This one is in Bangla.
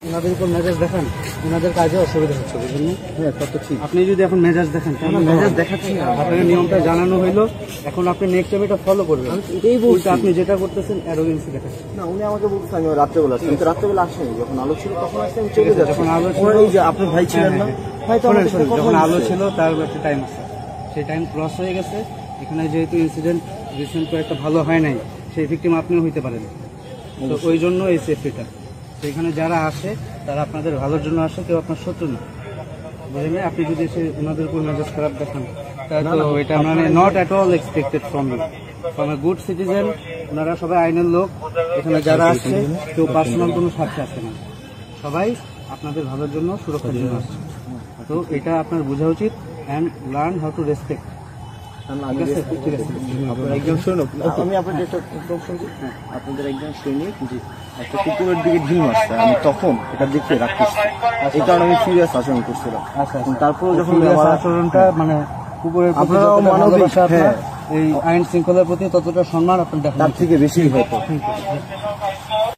ওনাদের উপর মেজাজ দেখান, ওনাদের কাজে অসুবিধা হচ্ছে, বুঝলেন? হ্যাঁ তা তো ঠিক। আপনি যদি এখন মেজাজ দেখেন, মেজাজ দেখাচ্ছি না, আপনাকে নিয়মটা জানানো হইলো, এখন আপনি নেক্সট টাইম এটা ফলো করবেন। এটাই বলছি, আপনি যেটা করতেছেন অ্যারোগেন্সি দেখাচ্ছেন। না উনি আমাকে বলছেন আমি রাত্রেবেলা আসছি, কিন্তু রাত্রেবেলা আসেনি, যখন আলো ছিল তখন আসছি, আমি চলে যাচ্ছি। যখন আলো ছিল, এই যে আপনার ভাই ছিলেন না, ভাই তো আমাদের সাথে কথা যখন আলো বলছে। ছিল তার একটা টাইম আছে, সেই টাইম ক্রস হয়ে গেছে। এখানে যেহেতু ইনসিডেন্ট রিসেন্ট একটা ভালো হয় নাই, সেই ভিকটিম আপনিও হইতে পারেন, তো ওই জন্য এই সেফটিটা। সেখানে যারা আসে তারা আপনাদের ভালোর জন্য আসে, কেউ আপনার শত্রু না, বুঝলেন? আপনি যদি এসে ওনাদের উপর মেজাজ খারাপ দেখান, তাহলে তো এটা মানে not at all expected from you, from a good citizen. ওনারা সবাই আইনের লোক, এখানে যারা আসছে কেউ পার্সোনাল কোনো স্বার্থে আসে না, সবাই আপনাদের ভালোর জন্য, সুরক্ষার জন্য আসছে। তো এটা আপনার বোঝা উচিত, and learn how to respect. আপনার একজন সৈনিক, আমি আপনাদের একটা প্রশ্ন শুনছি, আপনাদের একজন সৈনিক একটা কুকুরের দিকে ঢিল মারছে, আমি তখন এটা দেখতে রাখতেছি, এই কারণে আমি সিরিয়াস আচরণ করছিলাম। তারপরে যখন আচরণটা মানে কুকুরের প্রতি আপনারাও যতটা মানবিক, ভালোবাসা আপনার, হ্যাঁ, এই আইন শৃঙ্খলার প্রতি ততটা সম্মান আপনার তার থেকে বেশি হয়তো।